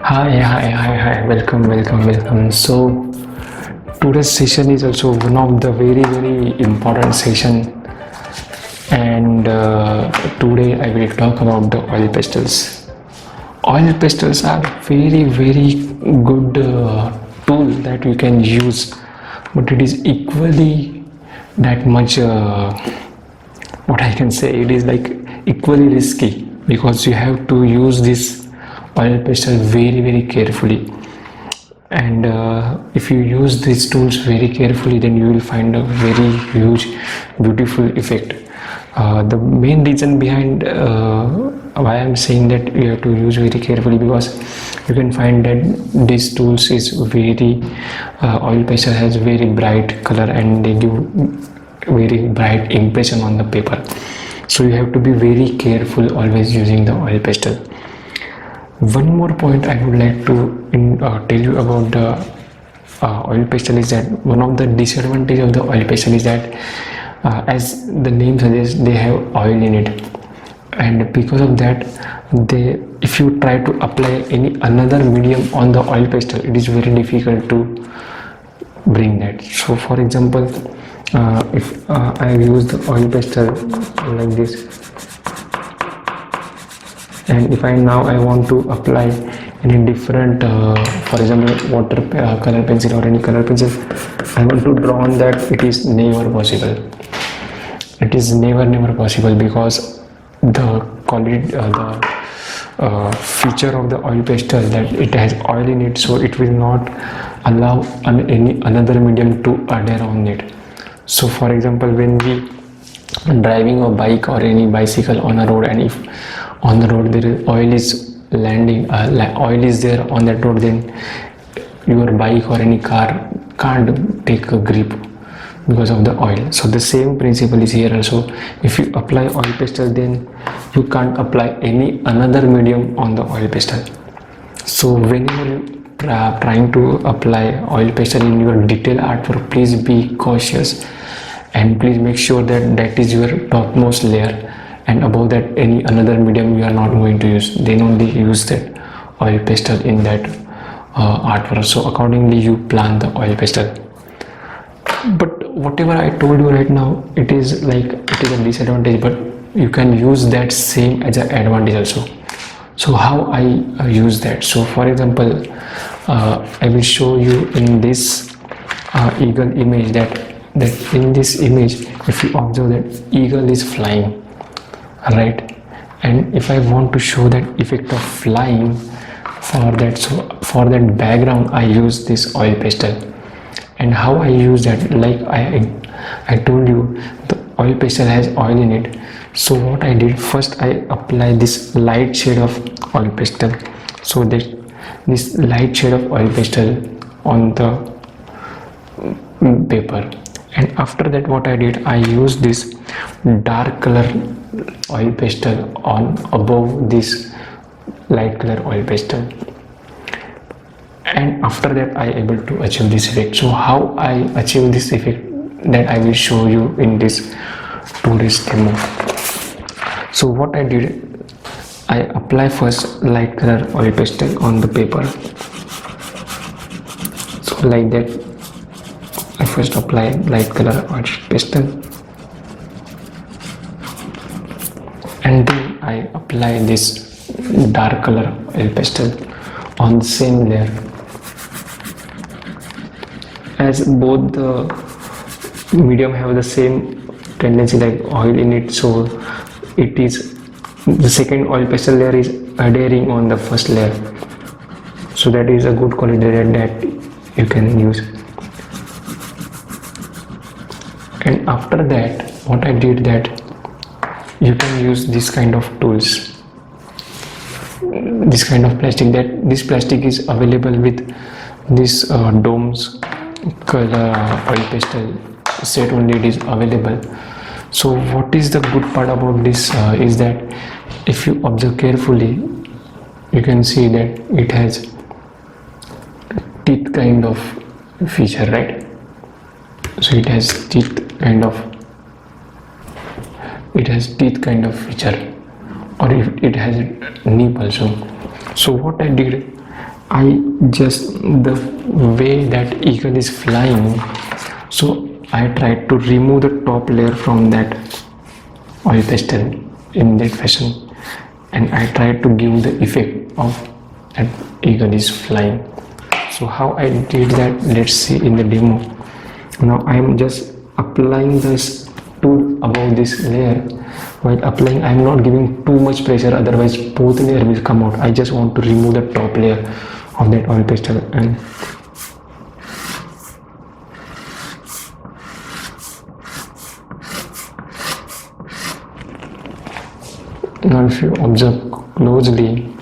Hi. Welcome. So today's session is also one of the very important session, and today I will talk about the oil pastels. Oil pastels are very good tool that you can use, but it is equally that much. What I can say, it is like equally risky because you have to use this oil pastel very carefully, and if you use these tools very carefully, then you will find a very huge beautiful effect. The main reason behind why I'm saying that you have to use very carefully, because you can find that these tools is very oil pastel has very bright color and they give very bright impression on the paper, so you have to be very careful always using the oil pastel. One more point I would like to tell you about the oil pastel is that one of the disadvantage of the oil pastel is that as the name suggests, they have oil in it, and because of that, if you try to apply any another medium on the oil pastel, it is very difficult to bring that. So for example, if I use the oil pastel like this, and if I want to apply any different for example water color pencil or any color pencil, I want to draw on that, it is never possible. It is never possible because the quality the feature of the oil pastel, that it has oil in it, so it will not allow any another medium to adhere on it. So for example, when we driving a bike or any bicycle on a road, and if on the road there is oil is landing oil is there on that road, then your bike or any car can't take a grip because of the oil. So the same principle is here also. If you apply oil pastel, then you can't apply any another medium on the oil pastel. So whenever you trying to apply oil pastel in your detail artwork, please be cautious and please make sure that that is your topmost layer, and above that any another medium you are not going to use, then only use that oil pastel in that artwork. So accordingly you plan the oil pastel. But whatever I told you right now, it is a disadvantage, but you can use that same as an advantage also. So how I use that? So for example, I will show you in this eagle image that in this image, if you observe that eagle is flying, right? And if I want to show that effect of flying for that, so for that background I use this oil pastel. And how I use that, like I told you, the oil pastel has oil in it. So what I did, first I apply this light shade of oil pastel, so that this light shade of oil pastel on the paper. And after that, what I did, I used this dark color oil pastel on above this light color oil pastel, and after that I able to achieve this effect. So how I achieve this effect, that I will show you in this today's demo. So what I did, I apply first light color oil pastel on the paper, so like that. I first apply light color oil pastel, and then I apply this dark color oil pastel on the same layer. As both the medium have the same tendency like oil in it, so it is the second oil pastel layer is adhering on the first layer, so that is a good quality that you can use. And after that, what I did, that you can use this kind of tools, this kind of plastic, that this plastic is available with this domes color oil pastel set only, it is available. So what is the good part about this is that if you observe carefully, you can see that it has teeth kind of feature, right? So it has teeth kind of feature, or if it has a nib also. So what I did, I just, the way that eagle is flying, so I tried to remove the top layer from that oil pastel in that fashion, and I tried to give the effect of that eagle is flying. So how I did that, let's see in the demo. Now I am just applying this tool above this layer. While applying, I am not giving too much pressure, otherwise both layer will come out. I just want to remove the top layer of that oil pastel. And now if you observe closely,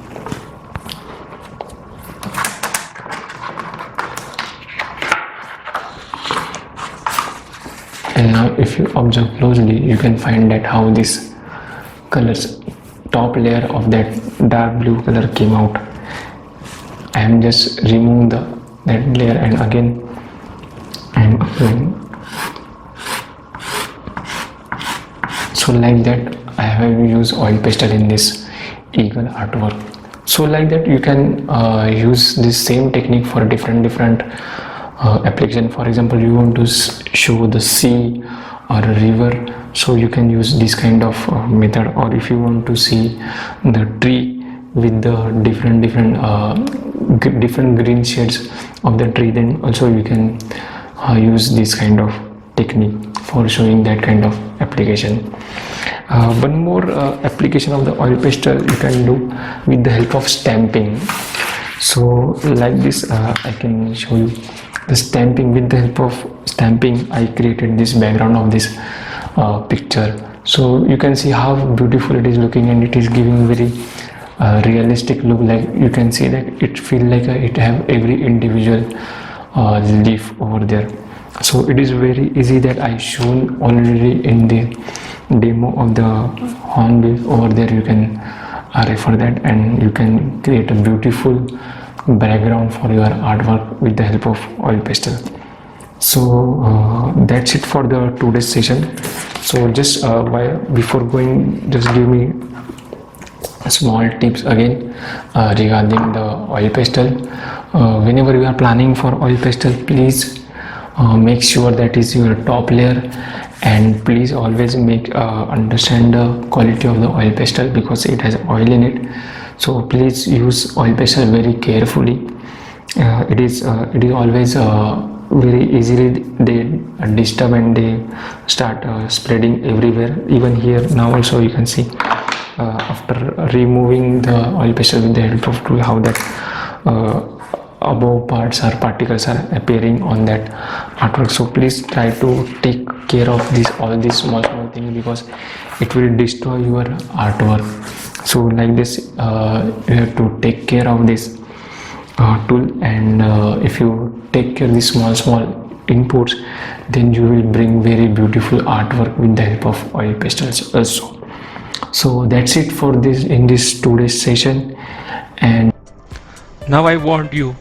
and now if you observe closely, you can find that how this colors, top layer of that dark blue color came out. I am just removing that layer, and again I am applying. So like that I have used oil pastel in this eagle artwork. So like that you can use this same technique for different application. For example, you want to show the sea or a river, so you can use this kind of method. Or if you want to see the tree with the different green shades of the tree, then also you can use this kind of technique for showing that kind of application. One more application of the oil pastel you can do with the help of stamping. So like this, I can show you the stamping. With the help of stamping, I created this background of this picture. So you can see how beautiful it is looking, and it is giving very realistic look. Like you can see that it feel like it have every individual leaf over there. So it is very easy that I shown already in the demo of the hornbill. Over there you can refer that, and you can create a beautiful background for your artwork with the help of oil pastel. So that's it for the today's session. So just before going, just give me small tips again regarding the oil pastel. Whenever you are planning for oil pastel, please make sure that is your top layer, and please always make understand the quality of the oil pastel, because it has oil in it. So please use oil pastel very carefully. It is always very easily they disturb, and they start spreading everywhere. Even here now also you can see after removing the oil pastel with the help of tool, how that above parts or particles are appearing on that artwork. So please try to take care of all these small things, because it will destroy your artwork. So like this, you have to take care of this tool, and if you take care of these small inputs, then you will bring very beautiful artwork with the help of oil pastels also. So that's it for this in this today's session. And now I want you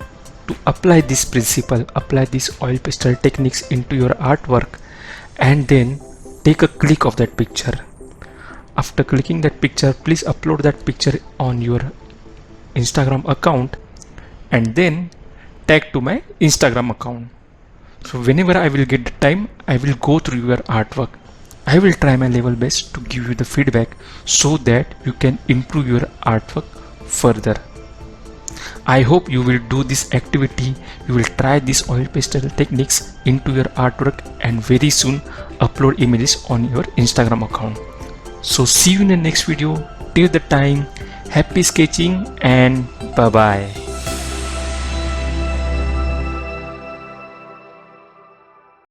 to apply this principle, apply these oil pastel techniques into your artwork, and then take a click of that picture. After clicking that picture, please upload that picture on your Instagram account, and then tag to my Instagram account. So whenever I will get the time, I will go through your artwork. I will try my level best to give you the feedback, so that you can improve your artwork further. I hope you will do this activity. You will try these oil pastel techniques into your artwork, and very soon upload images on your Instagram account. So see you in the next video. Till the time, happy sketching and bye bye.